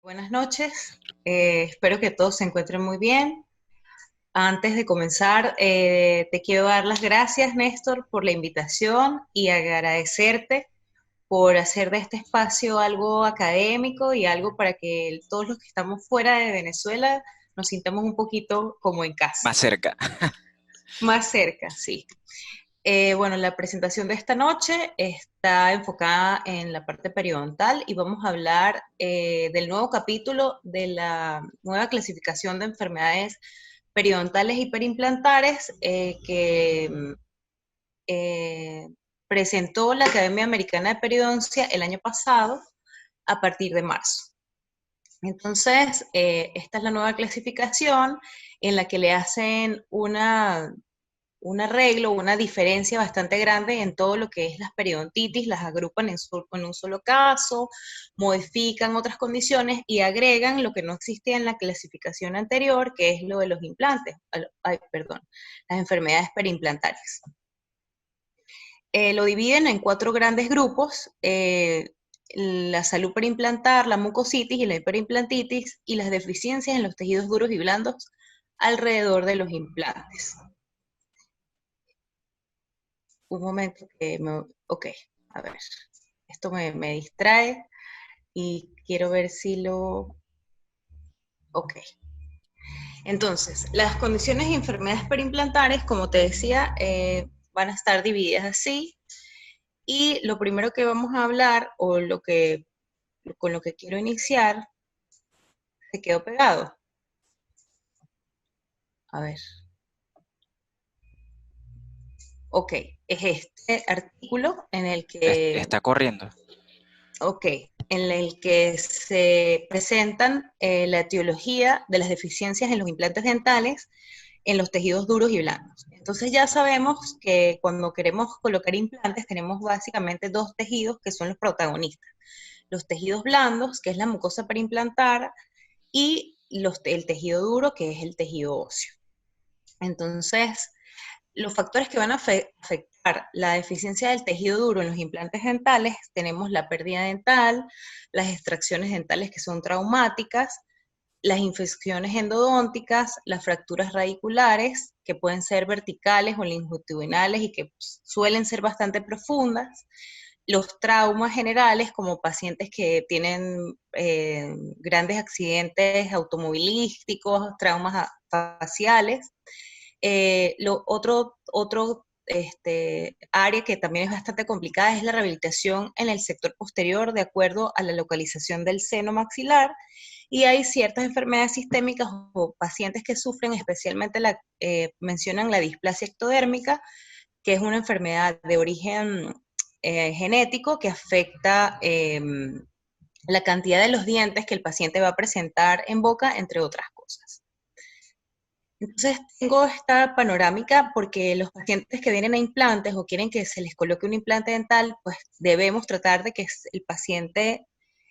Buenas noches, espero que todos se encuentren muy bien. Antes de comenzar, te quiero dar las gracias, Néstor, por la invitación y agradecerte por hacer de este espacio algo académico y algo para que todos los que estamos fuera de Venezuela nos sintamos un poquito como en casa, Más cerca. más cerca, sí. Bueno, la presentación de esta noche está enfocada en la parte periodontal y vamos a hablar del nuevo capítulo de la nueva clasificación de enfermedades periodontales y perimplantares que eh, presentó la Academia Americana de Periodoncia el año pasado a partir de marzo. Entonces, esta es la nueva clasificación en la que le hacen un arreglo, una diferencia bastante grande en todo lo que es las periodontitis, las agrupan en un solo caso, modifican otras condiciones y agregan lo que no existía en la clasificación anterior, que es lo de los implantes, perdón, las enfermedades perimplantares. Lo dividen en cuatro grandes grupos, la salud perimplantar, la mucositis y la hiperimplantitis, y las deficiencias en los tejidos duros y blandos alrededor de los implantes. Un momento que me... Ok, a ver, esto me distrae y quiero ver si lo... Ok. Entonces, las condiciones y enfermedades perimplantares, como te decía, van a estar divididas así. Y lo primero que vamos a hablar, o con lo que quiero iniciar, se quedó pegado. A ver. Ok, es este artículo en el que Está corriendo. Ok, en el que se presentan la etiología de las deficiencias en los implantes dentales en los tejidos duros y blandos. Entonces ya sabemos que cuando queremos colocar implantes tenemos básicamente dos tejidos que son los protagonistas. Los tejidos blandos, que es la mucosa perimplantar, y el tejido duro, que es el tejido óseo. Entonces, los factores que van a afectar la deficiencia del tejido duro en los implantes dentales, tenemos la pérdida dental, las extracciones dentales que son traumáticas, las infecciones endodónticas, las fracturas radiculares, que pueden ser verticales o longitudinales y que suelen ser bastante profundas, los traumas generales, como pacientes que tienen grandes accidentes automovilísticos, traumas faciales, otro área que también es bastante complicada es la rehabilitación en el sector posterior de acuerdo a la localización del seno maxilar, y hay ciertas enfermedades sistémicas o pacientes que sufren, especialmente mencionan la displasia ectodérmica, que es una enfermedad de origen genético que afecta la cantidad de los dientes que el paciente va a presentar en boca, entre otras cosas. Entonces tengo esta panorámica porque los pacientes que vienen a implantes o quieren que se les coloque un implante dental, pues debemos tratar de que el paciente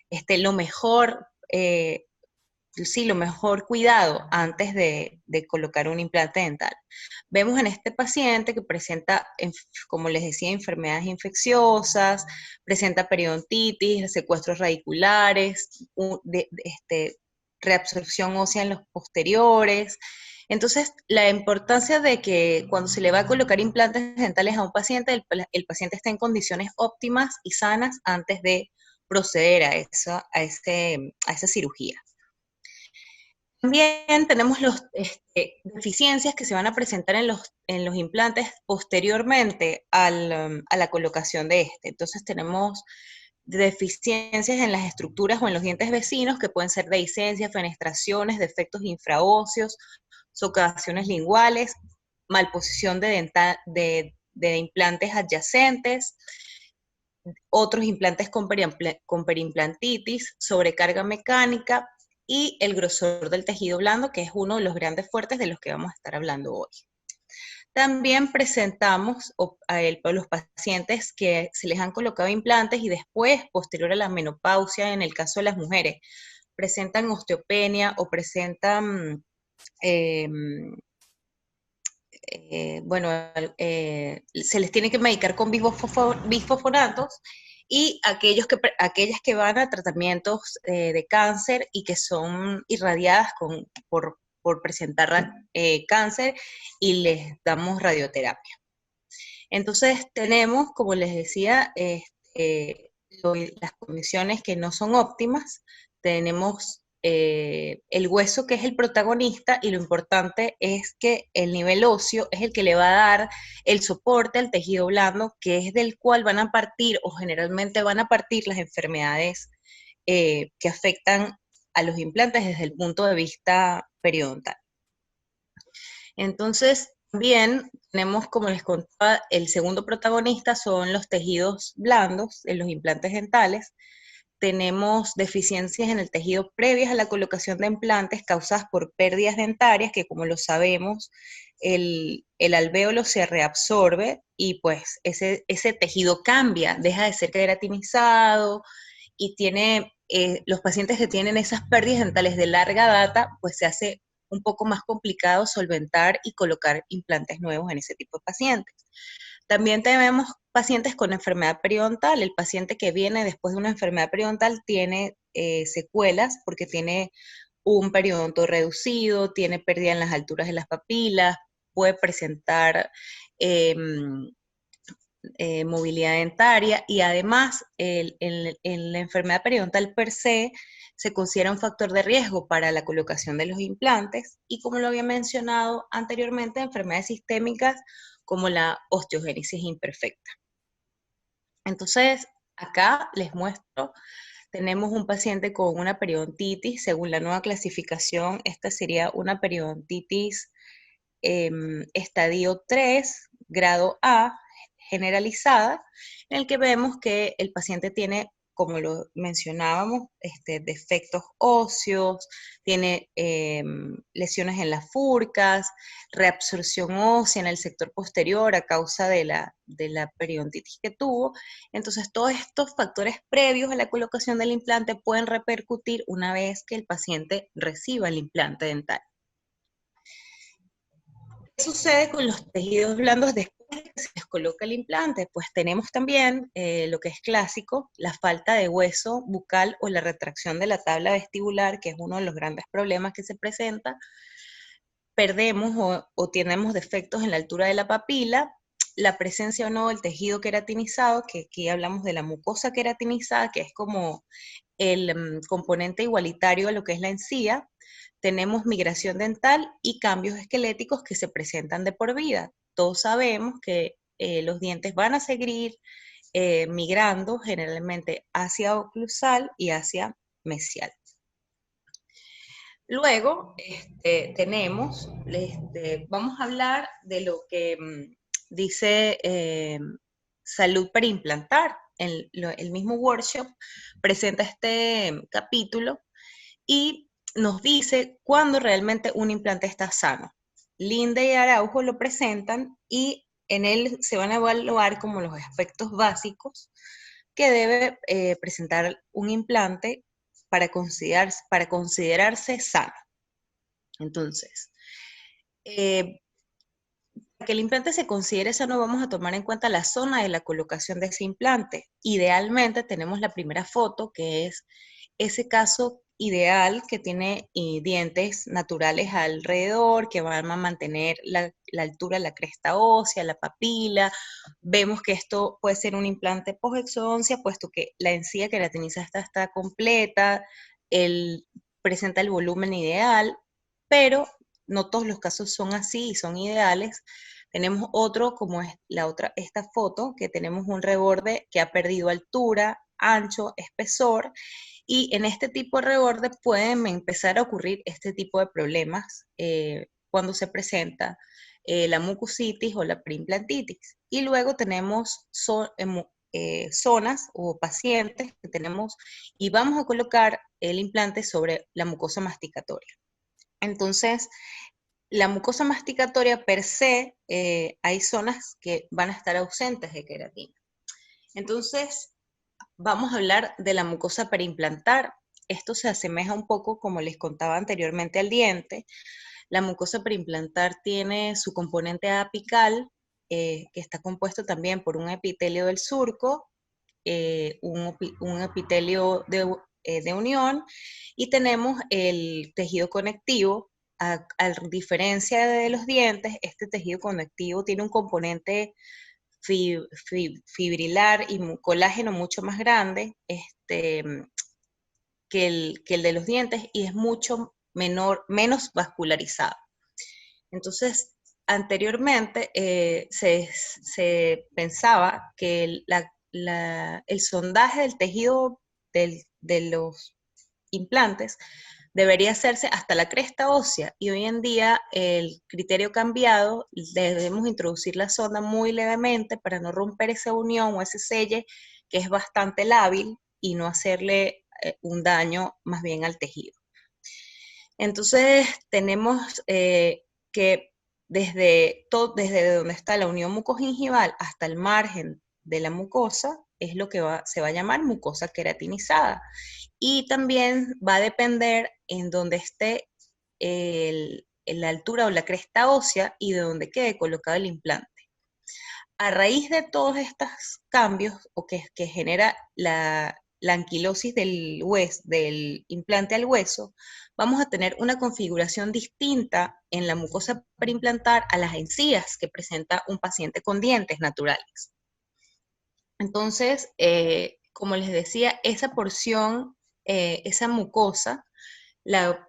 esté lo mejor, sí, lo mejor cuidado antes de colocar un implante dental. Vemos en este paciente que presenta, como les decía, enfermedades infecciosas, presenta periodontitis, secuestros radiculares, reabsorción ósea en los posteriores. Entonces, la importancia de que cuando se le va a colocar implantes dentales a un paciente, el paciente esté en condiciones óptimas y sanas antes de proceder a esa cirugía. También tenemos deficiencias que se van a presentar en los implantes posteriormente a la colocación de este. Entonces tenemos deficiencias en las estructuras o en los dientes vecinos que pueden ser dehiscencias, fenestraciones, defectos infraóseos, socavaciones linguales, malposición de implantes adyacentes, otros implantes con perimplantitis, sobrecarga mecánica y el grosor del tejido blando, que es uno de los grandes fuertes de los que vamos a estar hablando hoy. También presentamos a los pacientes que se les han colocado implantes y después, posterior a la menopausia, en el caso de las mujeres, presentan osteopenia o presentan eh, bueno, se les tiene que medicar con bisfosfonatos y aquellas que van a tratamientos de cáncer y que son irradiadas por presentar cáncer y les damos radioterapia. Entonces tenemos, como les decía, las condiciones que no son óptimas, tenemos el hueso que es el protagonista y lo importante es que el nivel óseo es el que le va a dar el soporte al tejido blando, que es del cual van a partir o generalmente van a partir las enfermedades que afectan a los implantes desde el punto de vista periodontal. Entonces, también tenemos, como les contaba, el segundo protagonista son los tejidos blandos en los implantes dentales. Tenemos deficiencias en el tejido previas a la colocación de implantes causadas por pérdidas dentarias, que como lo sabemos, el alvéolo se reabsorbe y pues ese tejido cambia, deja de ser queratinizado y los pacientes que tienen esas pérdidas dentales de larga data, pues se hace un poco más complicado solventar y colocar implantes nuevos en ese tipo de pacientes. También tenemos pacientes con enfermedad periodontal. El paciente que viene después de una enfermedad periodontal tiene secuelas porque tiene un periodonto reducido, tiene pérdida en las alturas de las papilas, puede presentar movilidad dentaria y además en la enfermedad periodontal per se considera un factor de riesgo para la colocación de los implantes y como lo había mencionado anteriormente, enfermedades sistémicas como la osteogénesis imperfecta. Entonces, acá les muestro, tenemos un paciente con una periodontitis, según la nueva clasificación, esta sería una periodontitis estadio 3, grado A, generalizada, en el que vemos que el paciente tiene, como lo mencionábamos, defectos óseos, tiene lesiones en las furcas, reabsorción ósea en el sector posterior a causa de la periodontitis que tuvo. Entonces, todos estos factores previos a la colocación del implante pueden repercutir una vez que el paciente reciba el implante dental. ¿Qué sucede con los tejidos blandos después de que se les coloca el implante? Pues tenemos también lo que es clásico, la falta de hueso bucal o la retracción de la tabla vestibular, que es uno de los grandes problemas que se presenta. Perdemos o tenemos defectos en la altura de la papila, la presencia o no del tejido queratinizado, que aquí hablamos de la mucosa queratinizada, que es como el componente igualitario a lo que es la encía. Tenemos migración dental y cambios esqueléticos que se presentan de por vida. Todos sabemos que los dientes van a seguir migrando generalmente hacia oclusal y hacia mesial. Luego vamos a hablar de lo que dice salud periimplantar. El mismo workshop presenta este capítulo y nos dice cuándo realmente un implante está sano. Linde y Araujo lo presentan y en él se van a evaluar como los aspectos básicos que debe presentar un implante para considerarse sano. Entonces, para que el implante se considere sano, vamos a tomar en cuenta la zona de la colocación de ese implante. Idealmente tenemos la primera foto, que es ese caso ideal que tiene dientes naturales alrededor, que van a mantener la altura de la cresta ósea, la papila. Vemos que esto puede ser un implante posexodoncia, puesto que la encía queratinizada está completa, presenta el volumen ideal, pero no todos los casos son así y son ideales. Tenemos otro, como es esta foto, que tenemos un reborde que ha perdido altura, ancho, espesor, y en este tipo de reborde pueden empezar a ocurrir este tipo de problemas cuando se presenta la mucositis o la preimplantitis. Y luego tenemos zonas o pacientes que tenemos y vamos a colocar el implante sobre la mucosa masticatoria. Entonces, la mucosa masticatoria per se, hay zonas que van a estar ausentes de queratina. Entonces, vamos a hablar de la mucosa periimplantar. Esto se asemeja un poco, como les contaba anteriormente, al diente. La mucosa periimplantar tiene su componente apical, que está compuesto también por un epitelio del surco, un epitelio de unión, y tenemos el tejido conectivo. A diferencia de los dientes, este tejido conectivo tiene un componente fibrilar y colágeno mucho más grande que el de los dientes, y es mucho menos vascularizado. Entonces, anteriormente se pensaba que el sondaje del tejido de los implantes debería hacerse hasta la cresta ósea, y hoy en día el criterio ha cambiado. Debemos introducir la sonda muy levemente para no romper esa unión o ese selle que es bastante lábil y no hacerle un daño más bien al tejido. Entonces tenemos que desde donde está la unión mucogingival hasta el margen de la mucosa es lo que se va a llamar mucosa queratinizada. Y también va a depender en donde esté en la altura o la cresta ósea y de donde quede colocado el implante. A raíz de todos estos cambios o que genera la anquilosis del implante al hueso, vamos a tener una configuración distinta en la mucosa preimplantar a las encías que presenta un paciente con dientes naturales. Entonces, como les decía, esa porción, esa mucosa, la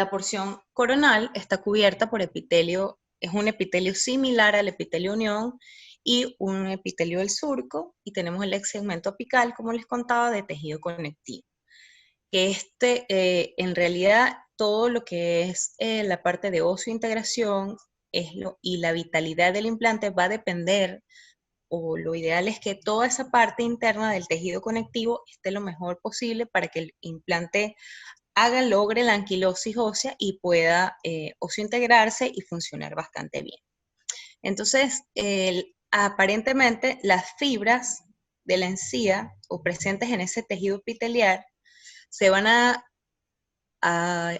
porción coronal está cubierta por epitelio, es un epitelio similar al epitelio unión y un epitelio del surco, y tenemos el segmento apical, como les contaba, de tejido conectivo. En realidad, todo lo que es la parte de óseo-integración y la vitalidad del implante va a depender, o lo ideal es que toda esa parte interna del tejido conectivo esté lo mejor posible para que el implante logre la anquilosis ósea y pueda integrarse y funcionar bastante bien. Entonces, aparentemente las fibras de la encía o presentes en ese tejido epitelial se van a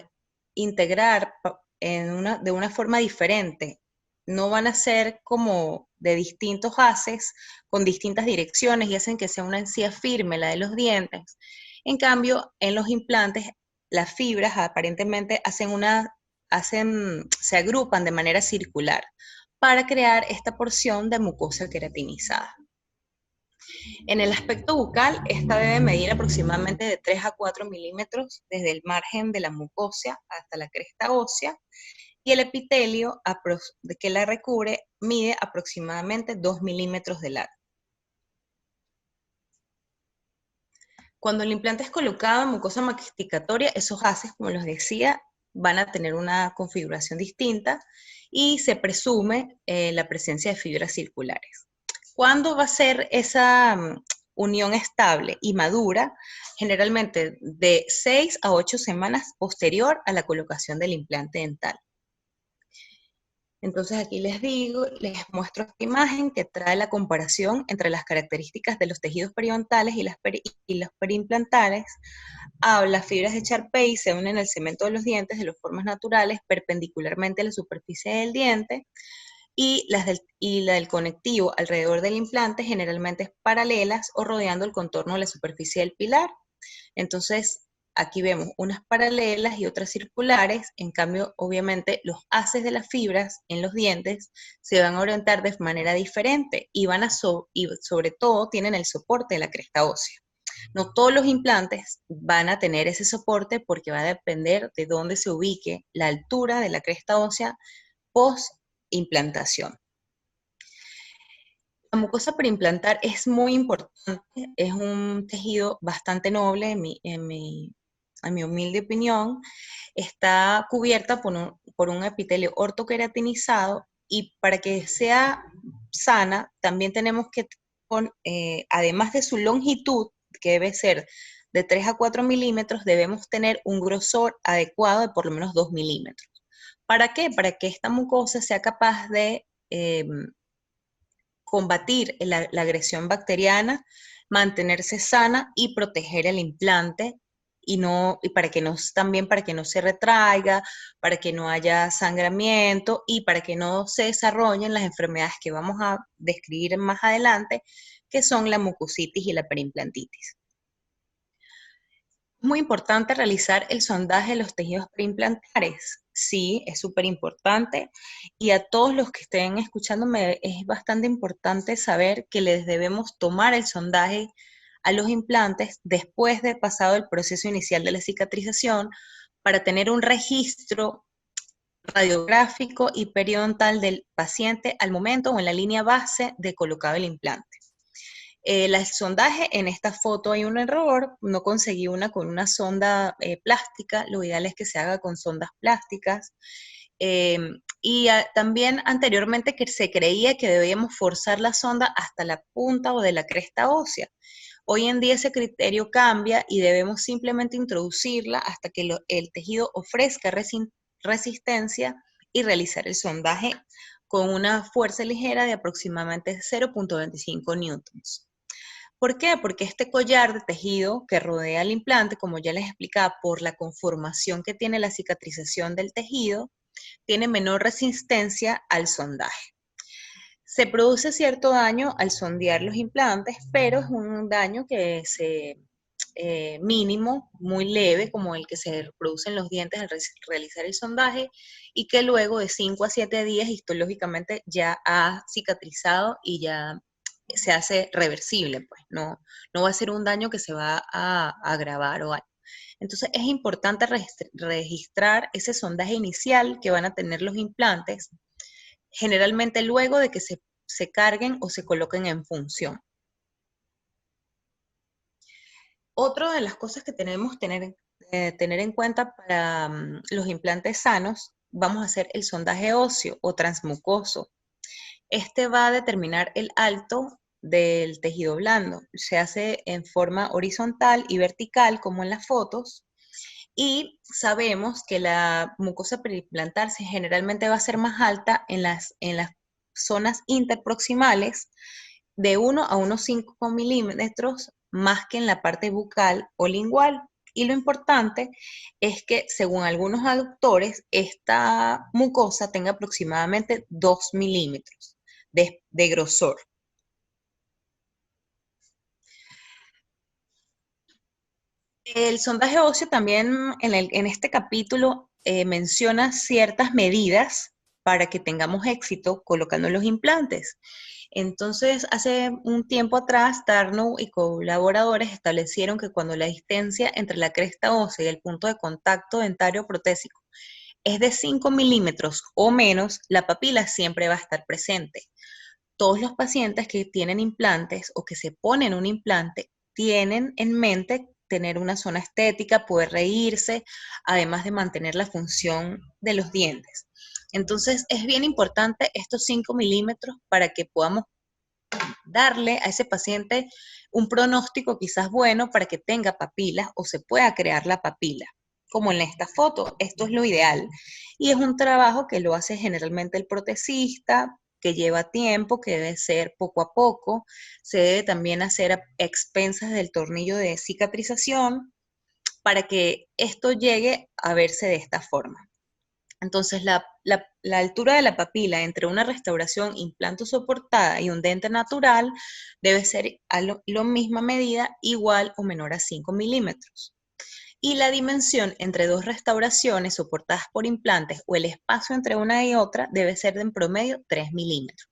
integrar de una forma diferente. No van a ser como de distintos haces con distintas direcciones y hacen que sea una encía firme, la de los dientes. En cambio, en los implantes, las fibras aparentemente se agrupan de manera circular para crear esta porción de mucosa queratinizada. En el aspecto bucal, esta debe medir aproximadamente de 3 a 4 milímetros desde el margen de la mucosa hasta la cresta ósea, y el epitelio que la recubre mide aproximadamente 2 milímetros de largo. Cuando el implante es colocado en mucosa masticatoria, esos haces, como les decía, van a tener una configuración distinta y se presume la presencia de fibras circulares. ¿Cuándo va a ser esa unión estable y madura? Generalmente de 6 a 8 semanas posterior a la colocación del implante dental. Entonces aquí les muestro esta imagen que trae la comparación entre las características de los tejidos periodontales y los periimplantares. Las fibras de Charpey se unen al cemento de los dientes de las formas naturales perpendicularmente a la superficie del diente, y la del conectivo alrededor del implante generalmente paralelas o rodeando el contorno de la superficie del pilar. Entonces, aquí vemos unas paralelas y otras circulares. En cambio, obviamente, los haces de las fibras en los dientes se van a orientar de manera diferente y sobre todo tienen el soporte de la cresta ósea. No todos los implantes van a tener ese soporte porque va a depender de dónde se ubique la altura de la cresta ósea post implantación. La mucosa preimplantar es muy importante, es un tejido bastante noble en mi humilde opinión. Está cubierta por un epitelio ortoqueratinizado, y para que sea sana también tenemos que, además de su longitud, que debe ser de 3 a 4 milímetros, debemos tener un grosor adecuado de por lo menos 2 milímetros. ¿Para qué? Para que esta mucosa sea capaz de combatir la agresión bacteriana, mantenerse sana y proteger el implante y para que no, también para que no se retraiga, para que no haya sangramiento y para que no se desarrollen las enfermedades que vamos a describir más adelante, que son la mucositis y la perimplantitis. Muy importante realizar el sondaje de los tejidos preimplantares. Sí, es súper importante. Y a todos los que estén escuchándome, es bastante importante saber que les debemos tomar el sondaje a los implantes después de pasado el proceso inicial de la cicatrización para tener un registro radiográfico y periodontal del paciente al momento o en la línea base de colocado el implante. El sondaje, en esta foto hay un error, no conseguí una con una sonda plástica, lo ideal es que se haga con sondas plásticas. Eh, También anteriormente que se creía que debíamos forzar la sonda hasta la punta o de la cresta ósea. Hoy en día ese criterio cambia y debemos simplemente introducirla hasta que el tejido ofrezca resistencia y realizar el sondaje con una fuerza ligera de aproximadamente 0,25 newtons. ¿Por qué? Porque este collar de tejido que rodea el implante, como ya les explicaba, por la conformación que tiene la cicatrización del tejido, tiene menor resistencia al sondaje. Se produce cierto daño al sondear los implantes, pero es un daño que se mínimo, muy leve, como el que se produce en los dientes al realizar el sondaje, y que luego de 5 a 7 días histológicamente ya ha cicatrizado y ya se hace reversible, pues no va a ser un daño que se va a agravar o algo. Entonces es importante registrar ese sondaje inicial que van a tener los implantes, generalmente luego de que se carguen o se coloquen en función. Otra de las cosas que tenemos que tener en cuenta para los implantes sanos, vamos a hacer el sondaje óseo o transmucoso. Este va a determinar el alto del tejido blando. Se hace en forma horizontal y vertical, como en las fotos, y sabemos que la mucosa periimplantar generalmente va a ser más alta en las zonas interproximales de 1 a unos 5 milímetros más que en la parte bucal o lingual. Y lo importante es que, según algunos autores, esta mucosa tenga aproximadamente 2 milímetros de grosor. El sondaje óseo también en este capítulo menciona ciertas medidas para que tengamos éxito colocando los implantes. Entonces, hace un tiempo atrás, Tarnow y colaboradores establecieron que cuando la distancia entre la cresta ósea y el punto de contacto dentario protésico es de 5 milímetros o menos, la papila siempre va a estar presente. Todos los pacientes que tienen implantes o que se ponen un implante tienen en mente tener una zona estética, poder reírse, además de mantener la función de los dientes. Entonces, es bien importante estos 5 milímetros para que podamos darle a ese paciente un pronóstico quizás bueno para que tenga papilas o se pueda crear la papila. Como en esta foto, esto es lo ideal. Y es un trabajo que lo hace generalmente el protecista, que lleva tiempo, que debe ser poco a poco. Se debe también hacer a expensas del tornillo de cicatrización para que esto llegue a verse de esta forma. Entonces, la altura de la papila entre una restauración implanto soportada y un dente natural debe ser a la misma medida, igual o menor a 5 milímetros. Y la dimensión entre dos restauraciones soportadas por implantes o el espacio entre una y otra debe ser de en promedio 3 milímetros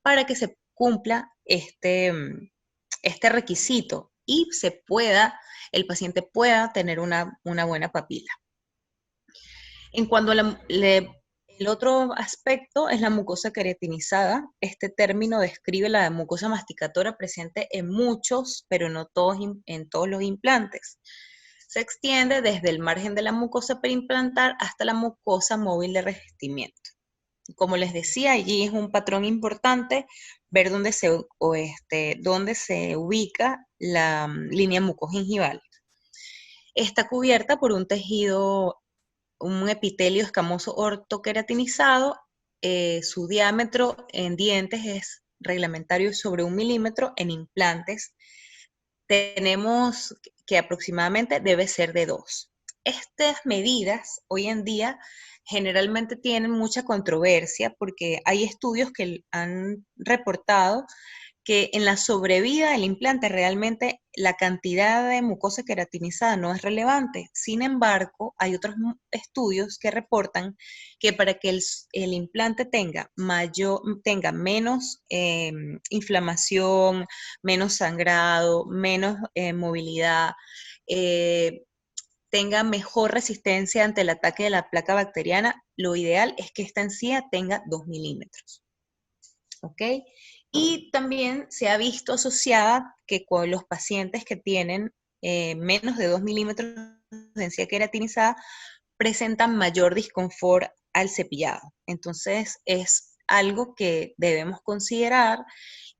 para que se cumpla este requisito y el paciente pueda tener una buena papila. En cuanto a el otro aspecto es la mucosa queratinizada. Este término describe la mucosa masticatoria presente en muchos, pero no todos, en todos los implantes. Se extiende desde el margen de la mucosa perimplantar hasta la mucosa móvil de revestimiento. Como les decía, allí es un patrón importante ver dónde se ubica la línea mucogingival. Está cubierta por un tejido, un epitelio escamoso ortoqueratinizado. Su diámetro en dientes es reglamentario sobre 1 milímetro, en implantes tenemos que aproximadamente debe ser de 2. Estas medidas hoy en día generalmente tienen mucha controversia porque hay estudios que han reportado que en la sobrevida del implante realmente la cantidad de mucosa queratinizada no es relevante. Sin embargo, hay otros estudios que reportan que para que el implante tenga menos inflamación, menos sangrado, menos movilidad, eh, tenga mejor resistencia ante el ataque de la placa bacteriana, lo ideal es que esta encía tenga 2 milímetros. ¿Ok? Y también se ha visto asociada que con los pacientes que tienen menos de 2 milímetros de encía queratinizada presentan mayor disconfort al cepillado. Entonces, es algo que debemos considerar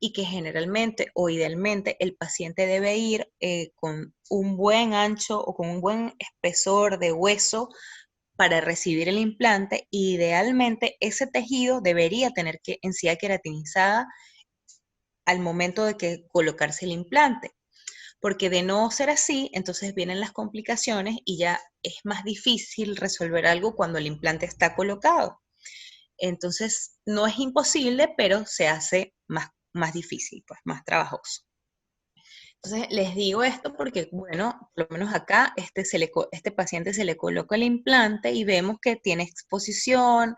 y que generalmente o idealmente el paciente debe ir con un buen ancho o con un buen espesor de hueso para recibir el implante. Idealmente, ese tejido debería tener encía queratinizada al momento de que colocarse el implante, porque de no ser así, entonces vienen las complicaciones y ya es más difícil resolver algo cuando el implante está colocado. Entonces, no es imposible, pero se hace más difícil, pues más trabajoso. Entonces, les digo esto porque, bueno, por lo menos acá, este paciente se le coloca el implante y vemos que tiene exposición,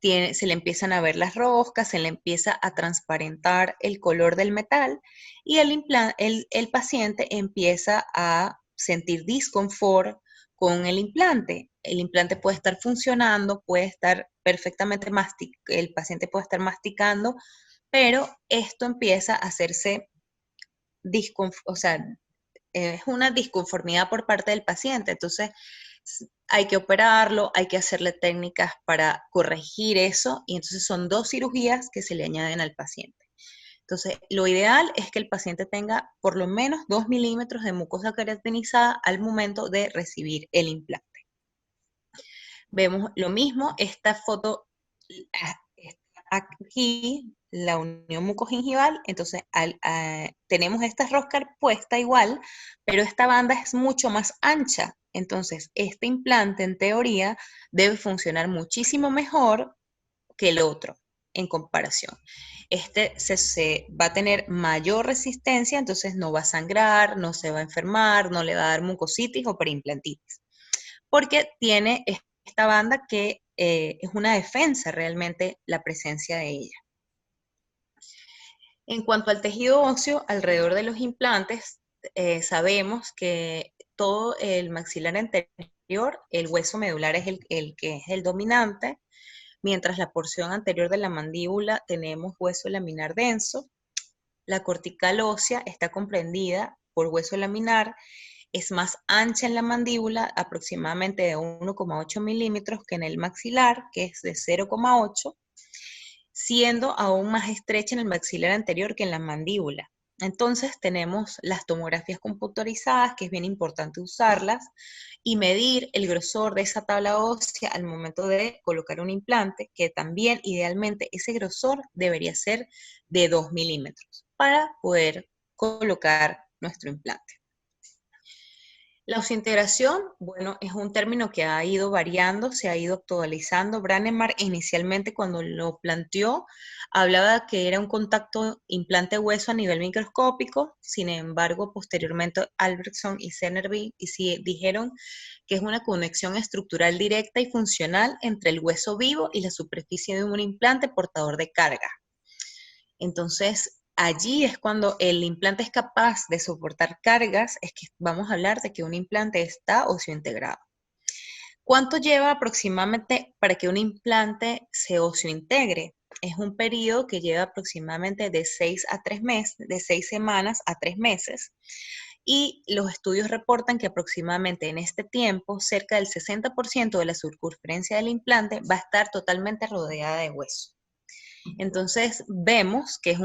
se le empiezan a ver las roscas, se le empieza a transparentar el color del metal y el paciente empieza a sentir disconfort con el implante. El implante puede estar funcionando, puede estar perfectamente el paciente puede estar masticando, pero esto empieza a hacerse o sea, es una disconformidad por parte del paciente. Entonces, hay que operarlo, hay que hacerle técnicas para corregir eso y entonces son 2 cirugías que se le añaden al paciente. Entonces, lo ideal es que el paciente tenga por lo menos 2 milímetros de mucosa queratinizada al momento de recibir el implante. Vemos lo mismo, esta foto está aquí, la unión mucogingival, entonces tenemos esta rosca puesta igual, pero esta banda es mucho más ancha. Entonces, este implante en teoría debe funcionar muchísimo mejor que el otro en comparación. Este se va a tener mayor resistencia, entonces no va a sangrar, no se va a enfermar, no le va a dar mucositis o periimplantitis, porque tiene esta banda que es una defensa realmente la presencia de ella. En cuanto al tejido óseo, alrededor de los implantes, sabemos que todo el maxilar anterior, el hueso medular es el que es el dominante, mientras la porción anterior de la mandíbula tenemos hueso laminar denso. La cortical ósea está comprendida por hueso laminar, es más ancha en la mandíbula, aproximadamente de 1,8 milímetros, que en el maxilar, que es de 0,8, siendo aún más estrecha en el maxilar anterior que en la mandíbula. Entonces tenemos las tomografías computarizadas, que es bien importante usarlas, y medir el grosor de esa tabla ósea al momento de colocar un implante, que también idealmente ese grosor debería ser de 2 milímetros para poder colocar nuestro implante. La osseointegración, bueno, es un término que ha ido variando, se ha ido actualizando. Brånemark inicialmente cuando lo planteó hablaba que era un contacto implante-hueso a nivel microscópico, sin embargo, posteriormente Albertson y Zenerby dijeron que es una conexión estructural directa y funcional entre el hueso vivo y la superficie de un implante portador de carga. Entonces, allí es cuando el implante es capaz de soportar cargas, es que vamos a hablar de que un implante está osseointegrado. ¿Cuánto lleva aproximadamente para que un implante se osseointegre? Es un periodo que lleva aproximadamente de 6 a 3 meses, de 6 semanas a 3 meses. Y los estudios reportan que aproximadamente en este tiempo, cerca del 60% de la circunferencia del implante va a estar totalmente rodeada de hueso. Entonces vemos que es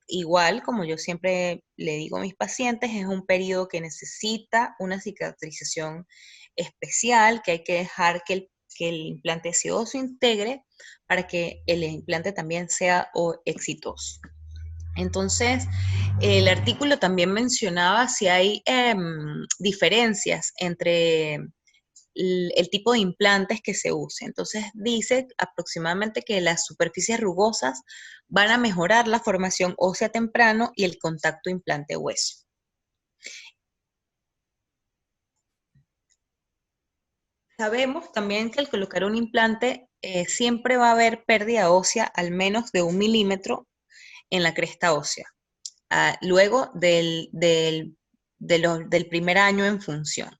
igual, como yo siempre le digo a mis pacientes, es un periodo que necesita una cicatrización especial, que hay que dejar que el implante se integre para que el implante también sea exitoso. Entonces, el artículo también mencionaba si hay diferencias entre el tipo de implantes que se use. Entonces dice aproximadamente que las superficies rugosas van a mejorar la formación ósea temprano y el contacto implante-hueso. Sabemos también que al colocar un implante siempre va a haber pérdida ósea al menos de 1 milímetro en la cresta ósea, luego del primer año en función.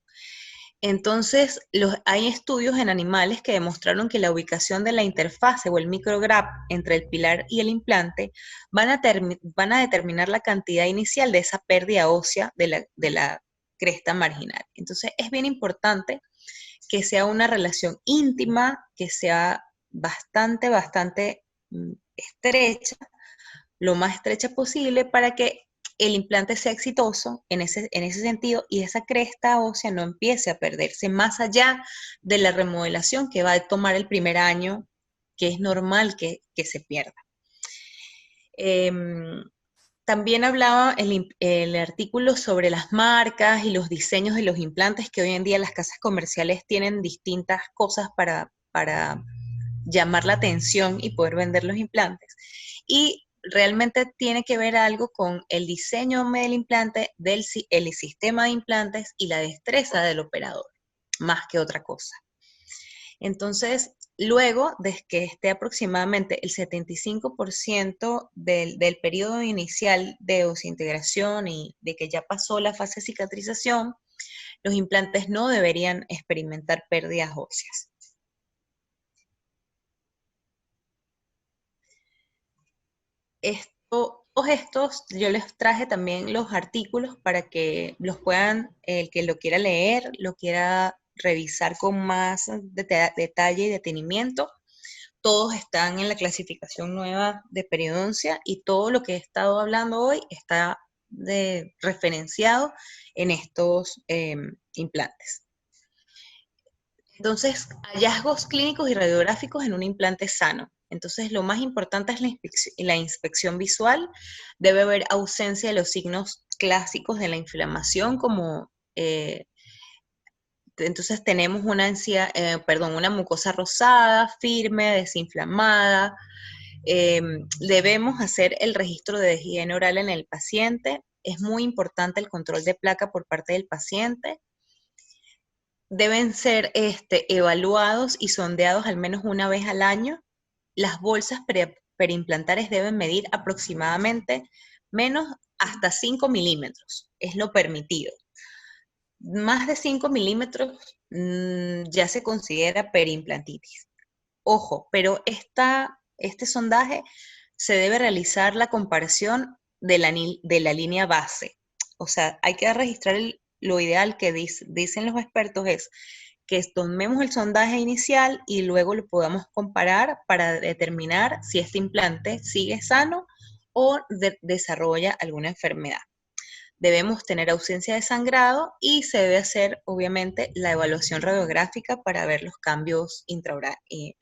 Entonces, hay estudios en animales que demostraron que la ubicación de la interfase o el micrograph entre el pilar y el implante van a determinar la cantidad inicial de esa pérdida ósea de la cresta marginal. Entonces, es bien importante que sea una relación íntima, que sea bastante estrecha, lo más estrecha posible para que el implante sea exitoso en ese sentido y esa cresta ósea no empiece a perderse más allá de la remodelación que va a tomar el primer año, que es normal que se pierda. También hablaba el artículo sobre las marcas y los diseños de los implantes, que hoy en día las casas comerciales tienen distintas cosas para llamar la atención y poder vender los implantes. Y realmente tiene que ver algo con el diseño del implante, el sistema de implantes y la destreza del operador, más que otra cosa. Entonces, luego de que esté aproximadamente el 75% del periodo inicial de desintegración y de que ya pasó la fase de cicatrización, los implantes no deberían experimentar pérdidas óseas. Todos estos, yo les traje también los artículos para que los puedan, el que lo quiera leer, lo quiera revisar con más detalle y detenimiento. Todos están en la clasificación nueva de periodoncia y todo lo que he estado hablando hoy está referenciado en estos implantes. Entonces, hallazgos clínicos y radiográficos en un implante sano. Entonces, lo más importante es la inspección visual. Debe haber ausencia de los signos clásicos de la inflamación, como entonces tenemos una mucosa rosada, firme, desinflamada. Debemos hacer el registro de higiene oral en el paciente. Es muy importante el control de placa por parte del paciente. Deben ser evaluados y sondeados al menos una vez al año. Las bolsas perimplantares deben medir aproximadamente menos hasta 5 milímetros, es lo permitido. Más de 5 milímetros ya se considera perimplantitis. Ojo, pero este sondaje se debe realizar la comparación de la línea base. O sea, hay que registrar lo ideal que dicen los expertos es que tomemos el sondaje inicial y luego lo podamos comparar para determinar si este implante sigue sano o desarrolla alguna enfermedad. Debemos tener ausencia de sangrado y se debe hacer, obviamente, la evaluación radiográfica para ver los cambios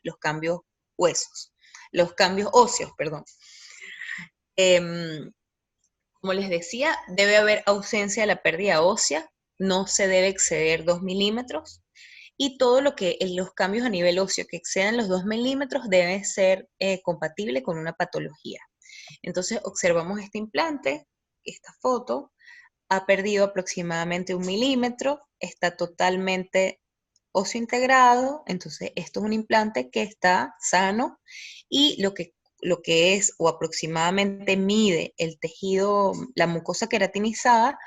los cambios los cambios óseos, perdón. Como les decía, debe haber ausencia de la pérdida ósea, no se debe exceder 2 milímetros y todo los cambios a nivel óseo que excedan los 2 milímetros debe ser compatible con una patología. Entonces observamos este implante, esta foto, ha perdido aproximadamente 1 milímetro, está totalmente óseo integrado, entonces esto es un implante que está sano y lo que es o aproximadamente mide el tejido, la mucosa queratinizada,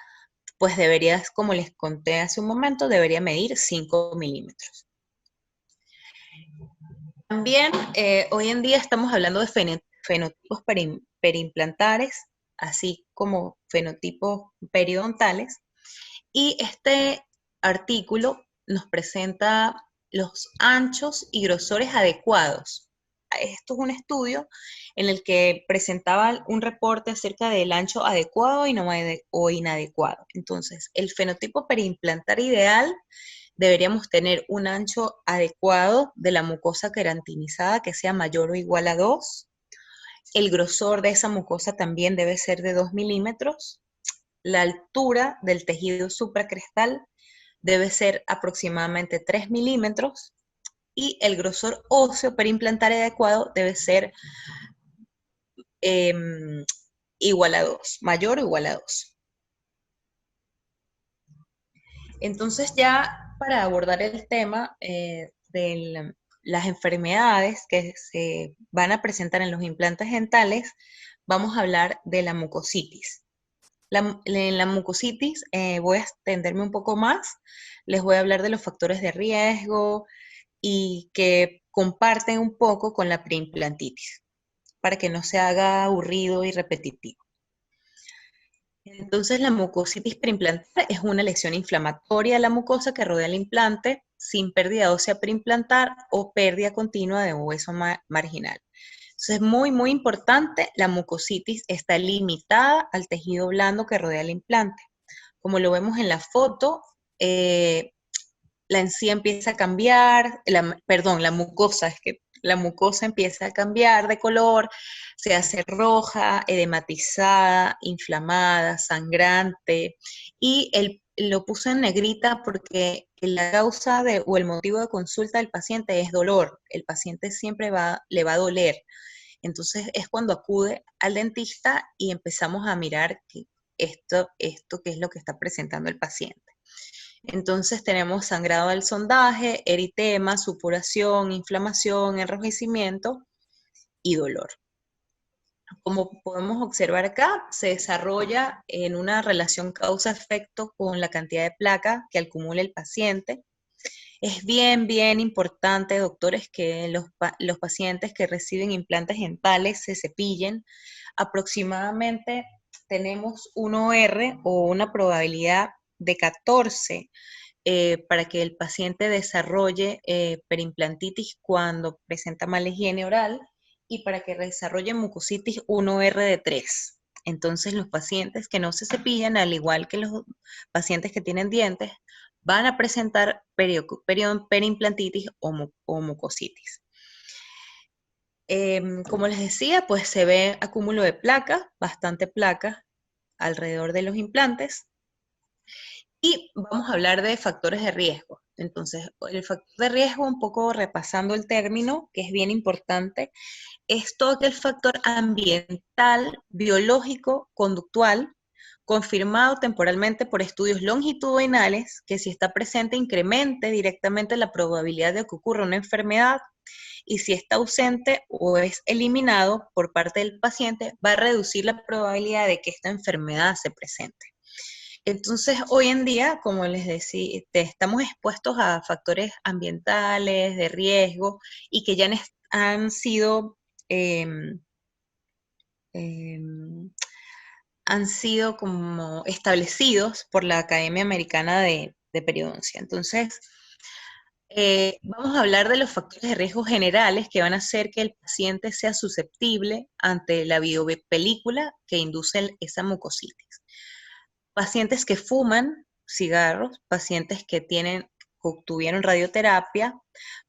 pues debería, como les conté hace un momento, debería medir 5 milímetros. También hoy en día estamos hablando de fenotipos perimplantares, así como fenotipos periodontales, y este artículo nos presenta los anchos y grosores adecuados. Esto es un estudio en el que presentaba un reporte acerca del ancho adecuado o inadecuado. Entonces, el fenotipo periimplantar ideal deberíamos tener un ancho adecuado de la mucosa queratinizada que sea mayor o igual a 2, El grosor de esa mucosa también debe ser de 2 milímetros. La altura del tejido supracrestal debe ser aproximadamente 3 milímetros. Y el grosor óseo perimplantar adecuado debe ser igual a 2, mayor o igual a 2. Entonces ya para abordar el tema de las enfermedades que se van a presentar en los implantes dentales, vamos a hablar de la mucositis. En la mucositis voy a extenderme un poco más, les voy a hablar de los factores de riesgo y que comparten un poco con la preimplantitis, para que no se haga aburrido y repetitivo. Entonces, la mucositis preimplantar es una lesión inflamatoria de la mucosa que rodea el implante sin pérdida ósea preimplantar o pérdida continua de hueso marginal. Entonces, es muy, muy importante, la mucositis está limitada al tejido blando que rodea el implante. Como lo vemos en la foto, la encía empieza a cambiar, la mucosa, es que la mucosa empieza a cambiar de color, se hace roja, edematizada, inflamada, sangrante, y lo puse en negrita porque la causa o el motivo de consulta del paciente es dolor. El paciente siempre le va a doler. Entonces es cuando acude al dentista y empezamos a mirar esto qué es lo que está presentando el paciente. Entonces tenemos sangrado del sondaje, eritema, supuración, inflamación, enrojecimiento y dolor. Como podemos observar acá, se desarrolla en una relación causa-efecto con la cantidad de placa que acumula el paciente. Es bien, bien importante, doctores, que los pacientes que reciben implantes dentales se cepillen. Aproximadamente tenemos un OR o una probabilidad de 14 para que el paciente desarrolle perimplantitis cuando presenta mala higiene oral y para que desarrolle mucositis 1R de 3. Entonces los pacientes que no se cepillan, al igual que los pacientes que tienen dientes, van a presentar perimplantitis o mucositis. Como les decía, pues se ve acúmulo de placa, bastante placa alrededor de los implantes. Y vamos a hablar de factores de riesgo. Entonces, el factor de riesgo, un poco repasando el término, que es bien importante, es todo aquel factor ambiental, biológico, conductual, confirmado temporalmente por estudios longitudinales, que si está presente incremente directamente la probabilidad de que ocurra una enfermedad, y si está ausente o es eliminado por parte del paciente, va a reducir la probabilidad de que esta enfermedad se presente. Entonces, hoy en día, como les decía, estamos expuestos a factores ambientales, de riesgo, y que ya han sido, em, em, han sido como establecidos por la Academia Americana de Periodoncia. Entonces, vamos a hablar de los factores de riesgo generales que van a hacer que el paciente sea susceptible ante la biopelícula que induce esa mucositis. Pacientes que fuman cigarros, pacientes que tuvieron radioterapia,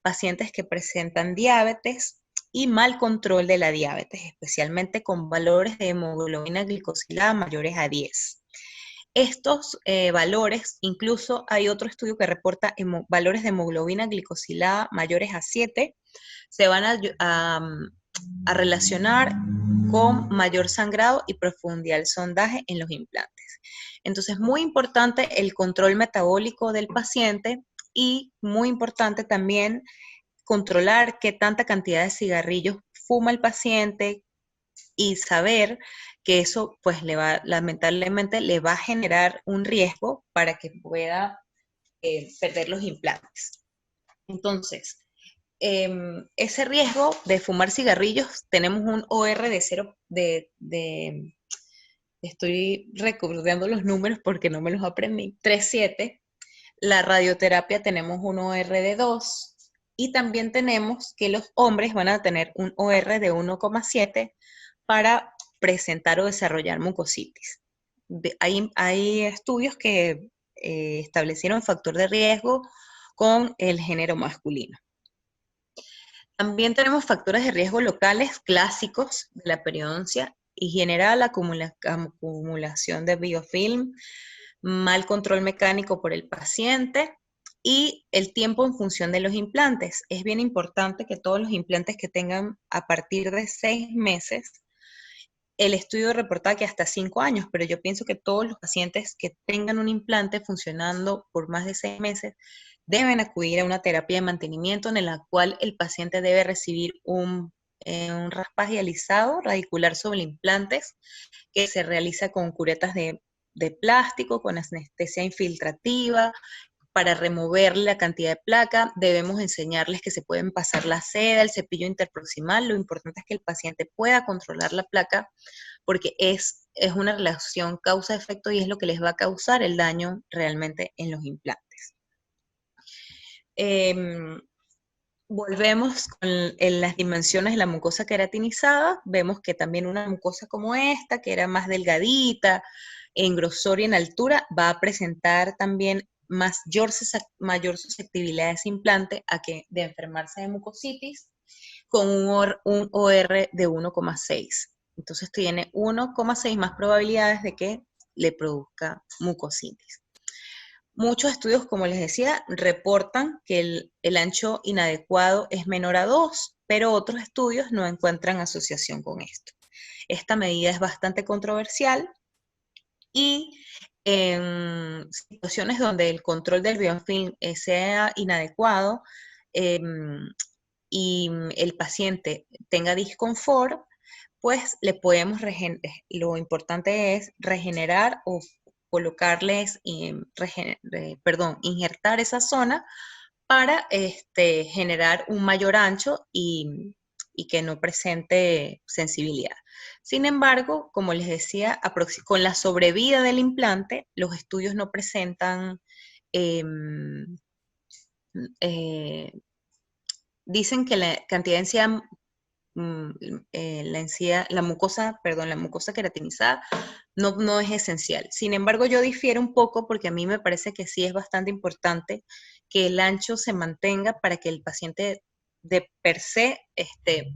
pacientes que presentan diabetes y mal control de la diabetes, especialmente con valores de hemoglobina glicosilada mayores a 10. Estos valores, incluso hay otro estudio que reporta valores de hemoglobina glicosilada mayores a 7, se van a relacionar con mayor sangrado y profundidad del sondaje en los implantes. Entonces, muy importante el control metabólico del paciente y muy importante también controlar qué tanta cantidad de cigarrillos fuma el paciente y saber que eso, pues, lamentablemente, le va a generar un riesgo para que pueda perder los implantes. Entonces, ese riesgo de fumar cigarrillos, tenemos un OR de 0, estoy recordando los números porque no me los aprendí, 3,7. La radioterapia tenemos un OR de 2 y también tenemos que los hombres van a tener un OR de 1,7 para presentar o desarrollar mucositis. Hay estudios que establecieron factor de riesgo con el género masculino. También tenemos factores de riesgo locales clásicos de la periodoncia, higiene general, acumulación de biofilm, mal control mecánico por el paciente y el tiempo en función de los implantes. Es bien importante que todos los implantes que tengan a partir de 6 meses, el estudio reporta que hasta 5 años, pero yo pienso que todos los pacientes que tengan un implante funcionando por más de 6 meses deben acudir a una terapia de mantenimiento en la cual el paciente debe recibir un raspaje alisado radicular sobre implantes que se realiza con curetas de plástico, con anestesia infiltrativa, para remover la cantidad de placa. Debemos enseñarles que se pueden pasar la seda, el cepillo interproximal. Lo importante es que el paciente pueda controlar la placa porque es una relación causa-efecto y es lo que les va a causar el daño realmente en los implantes. Volvemos en las dimensiones de la mucosa queratinizada. Vemos que también una mucosa como esta, que era más delgadita, en grosor y en altura, va a presentar también mayor susceptibilidad de ese implante de enfermarse de mucositis con un OR de 1,6. Entonces tiene 1,6 más probabilidades de que le produzca mucositis. Muchos estudios, como les decía, reportan que el ancho inadecuado es menor a 2, pero otros estudios no encuentran asociación con esto. Esta medida es bastante controversial y en situaciones donde el control del biofilm sea inadecuado y el paciente tenga disconfort, pues lo importante es regenerar o colocarles, injertar esa zona para generar un mayor ancho y que no presente sensibilidad. Sin embargo, como les decía, con la sobrevida del implante, los estudios no presentan, dicen que la cantidad de encía, la mucosa queratinizada no es esencial. Sin embargo, yo difiero un poco porque a mí me parece que sí es bastante importante que el ancho se mantenga para que el paciente de per se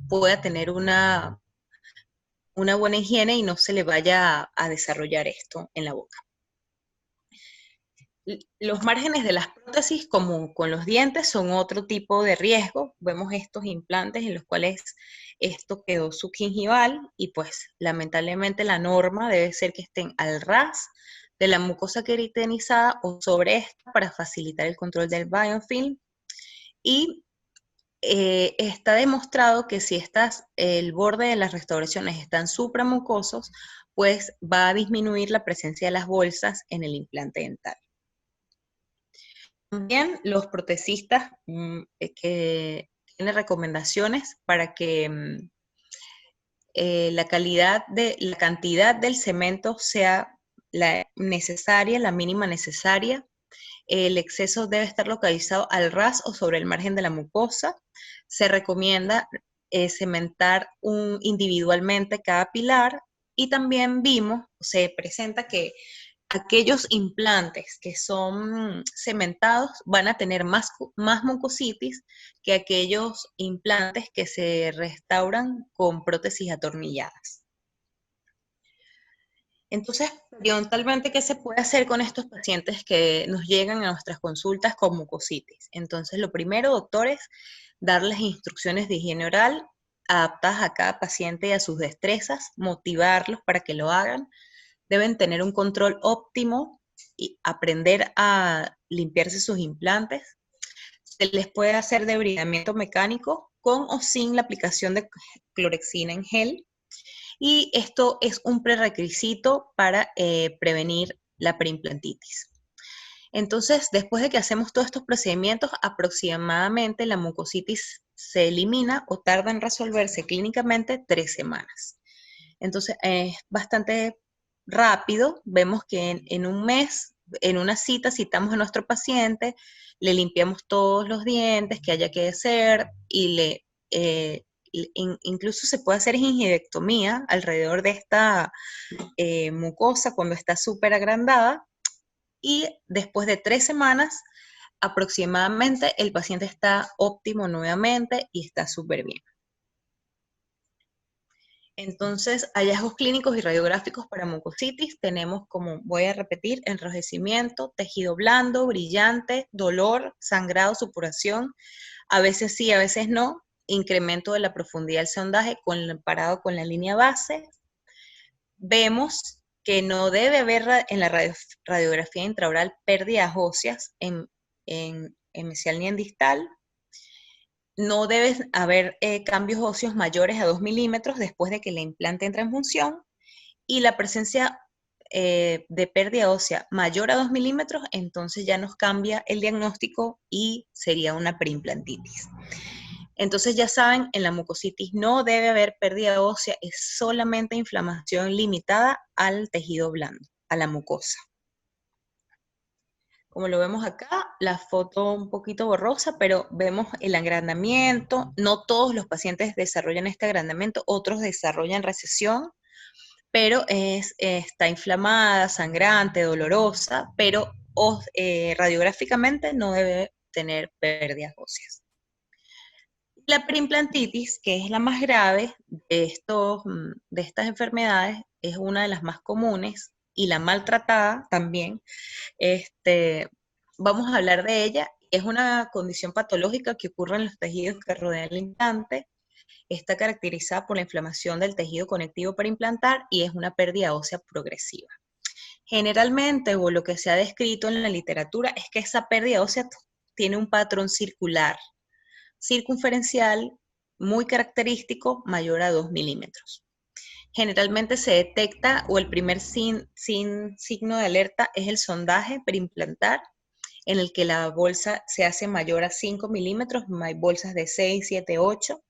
pueda tener una buena higiene y no se le vaya a desarrollar esto en la boca. Los márgenes de las prótesis, como con los dientes, son otro tipo de riesgo. Vemos estos implantes en los cuales esto quedó subgingival y pues lamentablemente la norma debe ser que estén al ras de la mucosa queratinizada o sobre esta para facilitar el control del biofilm. Y está demostrado que si el borde de las restauraciones están supramucosos, pues va a disminuir la presencia de las bolsas en el implante dental. También los protecistas que tienen recomendaciones para que la cantidad del cemento sea la necesaria, la mínima necesaria. El exceso debe estar localizado al ras o sobre el margen de la mucosa. Se recomienda cementar individualmente cada pilar y también se presenta que aquellos implantes que son cementados van a tener más mucositis que aquellos implantes que se restauran con prótesis atornilladas. Entonces, periodontalmente, ¿qué se puede hacer con estos pacientes que nos llegan a nuestras consultas con mucositis? Entonces, lo primero, doctores, darles instrucciones de higiene oral adaptadas a cada paciente y a sus destrezas, motivarlos para que lo hagan. Deben tener un control óptimo y aprender a limpiarse sus implantes. Se les puede hacer debridamiento mecánico con o sin la aplicación de clorexina en gel. Y esto es un prerequisito para prevenir la preimplantitis. Entonces, después de que hacemos todos estos procedimientos, aproximadamente la mucositis se elimina o tarda en resolverse clínicamente 3 semanas. Entonces, es bastante rápido. Vemos que en un mes, en una cita, citamos a nuestro paciente, le limpiamos todos los dientes que haya que hacer y incluso se puede hacer gingivectomía alrededor de esta mucosa cuando está súper agrandada y después de 3 semanas aproximadamente el paciente está óptimo nuevamente y está súper bien. Entonces, hallazgos clínicos y radiográficos para mucositis tenemos, como voy a repetir, enrojecimiento, tejido blando, brillante, dolor, sangrado, supuración, a veces sí, a veces no, incremento de la profundidad del sondaje comparado con la línea base. Vemos que no debe haber en la radiografía intraoral pérdidas óseas en mesial ni en distal. No debe haber cambios óseos mayores a 2 milímetros después de que el implante entra en función, y la presencia de pérdida ósea mayor a 2 milímetros, entonces ya nos cambia el diagnóstico y sería una preimplantitis. Entonces ya saben, en la mucositis no debe haber pérdida ósea, es solamente inflamación limitada al tejido blando, a la mucosa. Como lo vemos acá, la foto un poquito borrosa, pero vemos el agrandamiento. No todos los pacientes desarrollan este agrandamiento, otros desarrollan recesión, pero está inflamada, sangrante, dolorosa, pero radiográficamente no debe tener pérdidas óseas. La perimplantitis, que es la más grave de estas enfermedades, es una de las más comunes y la maltratada también. Vamos a hablar de ella. Es una condición patológica que ocurre en los tejidos que rodean el implante. Está caracterizada por la inflamación del tejido conectivo perimplantar y es una pérdida ósea progresiva. Generalmente, o lo que se ha descrito en la literatura, es que esa pérdida ósea tiene un patrón circular, circunferencial, muy característico, mayor a 2 milímetros. Generalmente se detecta, o el primer signo de alerta es el sondaje perimplantar, en el que la bolsa se hace mayor a 5 milímetros, hay bolsas de 6, 7, 8,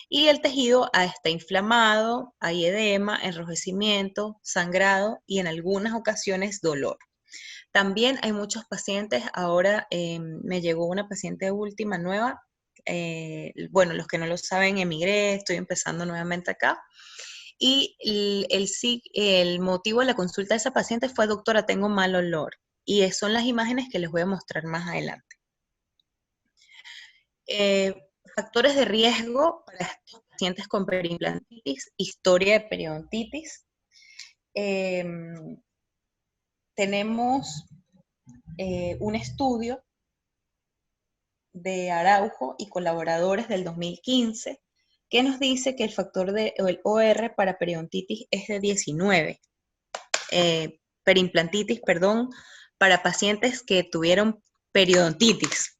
y el tejido está inflamado, hay edema, enrojecimiento, sangrado y en algunas ocasiones dolor. También hay muchos pacientes, ahora me llegó una paciente última nueva, bueno, los que no lo saben, emigré, estoy empezando nuevamente acá, y el motivo de la consulta de esa paciente fue: doctora, tengo mal olor, y son las imágenes que les voy a mostrar más adelante. Factores de riesgo para estos pacientes con perimplantitis, historia de periodontitis. Tenemos un estudio de Araujo y colaboradores del 2015 que nos dice que el factor el OR para periodontitis es de 19. Perimplantitis, perdón, para pacientes que tuvieron periodontitis.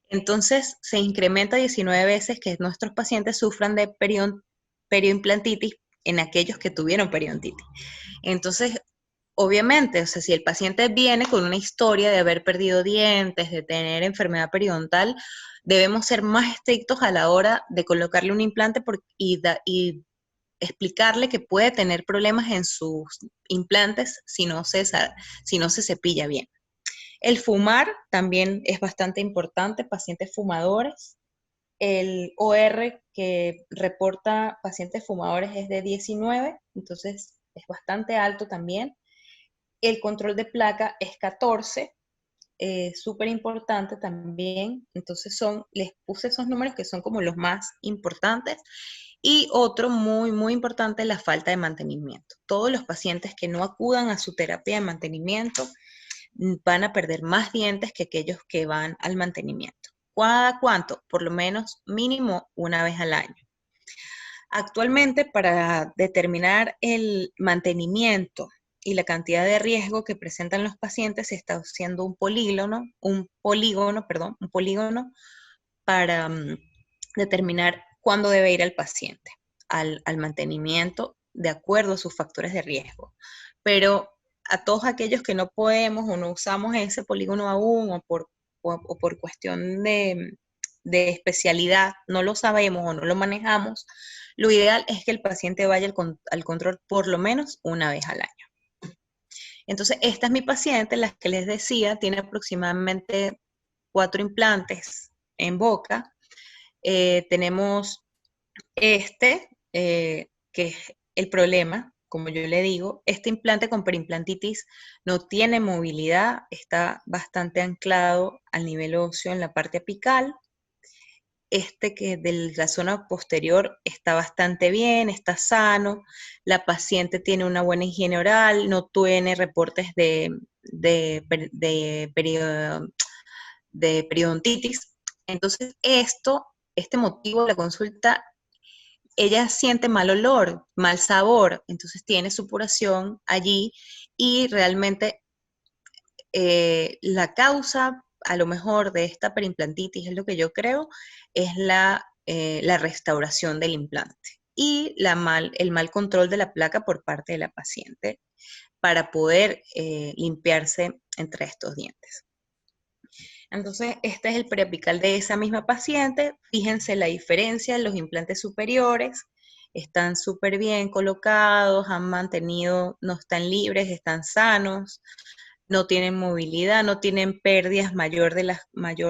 Entonces, se incrementa 19 veces que nuestros pacientes sufran de perioimplantitis en aquellos que tuvieron periodontitis. Entonces, obviamente, o sea, si el paciente viene con una historia de haber perdido dientes, de tener enfermedad periodontal, debemos ser más estrictos a la hora de colocarle un implante y explicarle que puede tener problemas en sus implantes si no se cepilla bien. El fumar también es bastante importante, pacientes fumadores. El OR que reporta pacientes fumadores es de 19, entonces es bastante alto también. El control de placa es 14, súper importante también. Entonces les puse esos números que son como los más importantes. Y otro muy, muy importante, la falta de mantenimiento. Todos los pacientes que no acudan a su terapia de mantenimiento van a perder más dientes que aquellos que van al mantenimiento. ¿Cada cuánto? Por lo menos mínimo una vez al año. Actualmente, para determinar el mantenimiento y la cantidad de riesgo que presentan los pacientes, se está haciendo un polígono para determinar cuándo debe ir el paciente al mantenimiento de acuerdo a sus factores de riesgo. Pero a todos aquellos que no podemos o no usamos ese polígono aún, o por cuestión de especialidad, no lo sabemos o no lo manejamos, lo ideal es que el paciente vaya al control por lo menos una vez al año. Entonces, esta es mi paciente, la que les decía, tiene aproximadamente 4 implantes en boca. Tenemos que es el problema, como yo le digo, este implante con perimplantitis no tiene movilidad, está bastante anclado al nivel óseo en la parte apical. Este que de la zona posterior está bastante bien, está sano, la paciente tiene una buena higiene oral, no tiene reportes de periodontitis. Entonces, este motivo de la consulta, ella siente mal olor, mal sabor, entonces tiene supuración allí y realmente la causa a lo mejor de esta perimplantitis, es lo que yo creo, es la restauración del implante y el mal control de la placa por parte de la paciente para poder limpiarse entre estos dientes. Entonces, este es el preapical de esa misma paciente. Fíjense la diferencia, los implantes superiores están súper bien colocados, han mantenido, no están libres, están sanos, no tienen movilidad, no tienen pérdidas mayor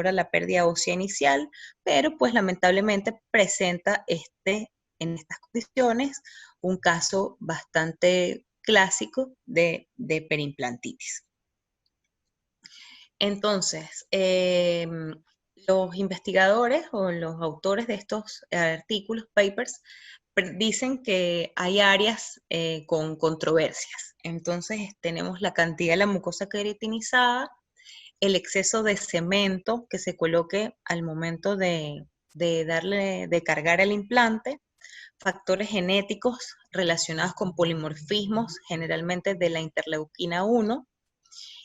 a la pérdida ósea inicial, pero pues lamentablemente presenta en estas condiciones un caso bastante clásico de perimplantitis. Entonces, los investigadores o los autores de estos artículos, papers, dicen que hay áreas con controversias. Entonces, tenemos la cantidad de la mucosa queratinizada, el exceso de cemento que se coloque al momento de cargar el implante, factores genéticos relacionados con polimorfismos, generalmente de la interleuquina 1,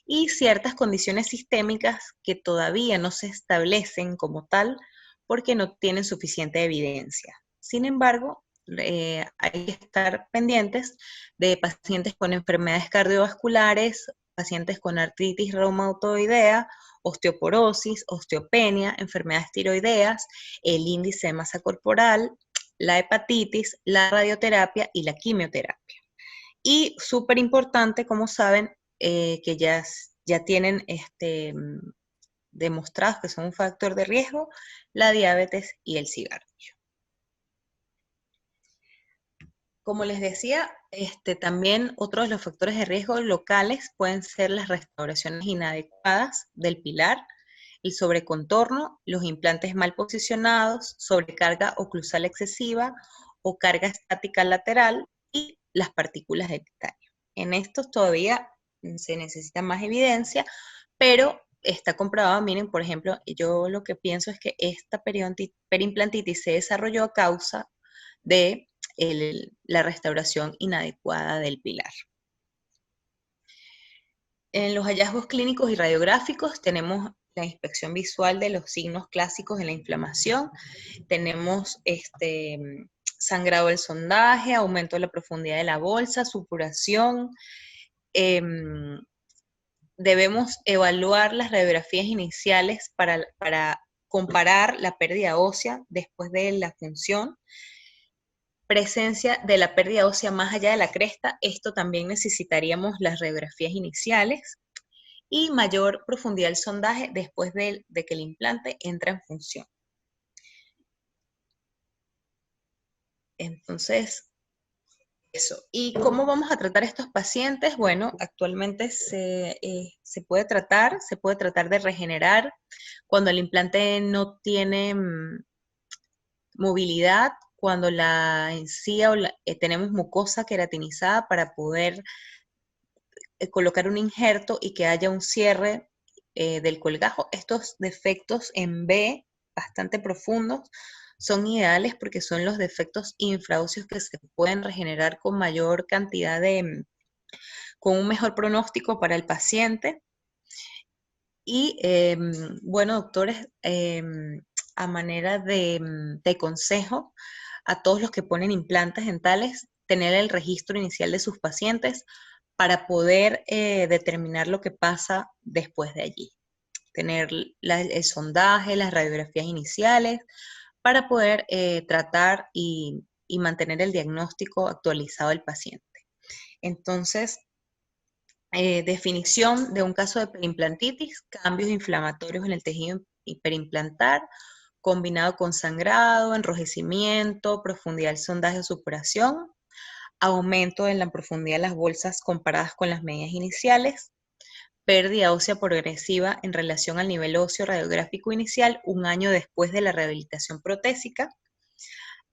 y ciertas condiciones sistémicas que todavía no se establecen como tal porque no tienen suficiente evidencia. Sin embargo, hay que estar pendientes de pacientes con enfermedades cardiovasculares, pacientes con artritis reumatoidea, osteoporosis, osteopenia, enfermedades tiroideas, el índice de masa corporal, la hepatitis, la radioterapia y la quimioterapia. Y súper importante, como saben, que ya tienen demostrados que son un factor de riesgo, la diabetes y el cigarrillo. Como les decía, también otros de los factores de riesgo locales pueden ser las restauraciones inadecuadas del pilar, el sobrecontorno, los implantes mal posicionados, sobrecarga oclusal excesiva o carga estática lateral y las partículas de titanio. En estos todavía se necesita más evidencia, pero está comprobado. Miren, por ejemplo, yo lo que pienso es que esta perimplantitis se desarrolló a causa de la restauración inadecuada del pilar. En los hallazgos clínicos y radiográficos tenemos la inspección visual de los signos clásicos de la inflamación, tenemos sangrado del sondaje, aumento de la profundidad de la bolsa, supuración. Debemos evaluar las radiografías iniciales para comparar la pérdida ósea después de la función. Presencia de la pérdida ósea más allá de la cresta, esto también necesitaríamos las radiografías iniciales y mayor profundidad del sondaje después de que el implante entra en función. Entonces, eso. ¿Y cómo vamos a tratar a estos pacientes? Bueno, actualmente se puede tratar de regenerar cuando el implante no tiene movilidad, cuando la encía tenemos mucosa queratinizada para poder colocar un injerto y que haya un cierre del colgajo. Estos defectos en B, bastante profundos, son ideales porque son los defectos infraóseos que se pueden regenerar con mayor cantidad con un mejor pronóstico para el paciente. Y bueno, doctores, a manera de consejo a todos los que ponen implantes dentales, tener el registro inicial de sus pacientes para poder determinar lo que pasa después de allí. Tener el sondaje, las radiografías iniciales, para poder tratar y mantener el diagnóstico actualizado del paciente. Entonces, definición de un caso de perimplantitis, cambios inflamatorios en el tejido perimplantar, combinado con sangrado, enrojecimiento, profundidad del sondaje o supuración, aumento en la profundidad de las bolsas comparadas con las medidas iniciales, pérdida ósea progresiva en relación al nivel óseo radiográfico inicial un año después de la rehabilitación protésica.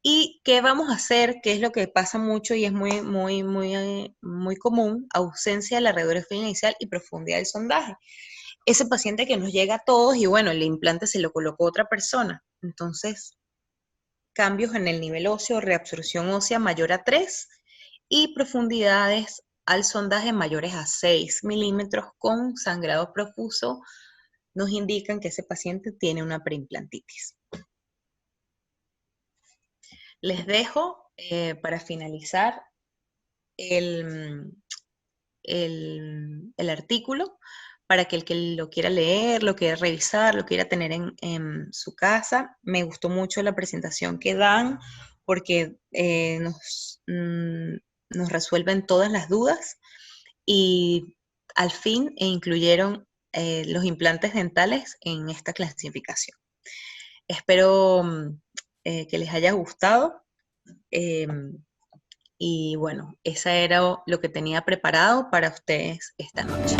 ¿Y qué vamos a hacer? ¿Qué es lo que pasa mucho y es muy común? Ausencia de la radiografía inicial y profundidad del sondaje. Ese paciente que nos llega a todos y bueno, el implante se lo colocó otra persona. Entonces, cambios en el nivel óseo, reabsorción ósea mayor a 3 y profundidades al sondaje mayores a 6 milímetros con sangrado profuso nos indican que ese paciente tiene una preimplantitis. Les dejo para finalizar el, el artículo para que el que lo quiera leer, lo quiera revisar, lo quiera tener en su casa. Me gustó mucho la presentación que dan porque nos resuelven todas las dudas y al fin incluyeron los implantes dentales en esta clasificación. Espero que les haya gustado. Y bueno, esa era lo que tenía preparado para ustedes esta noche.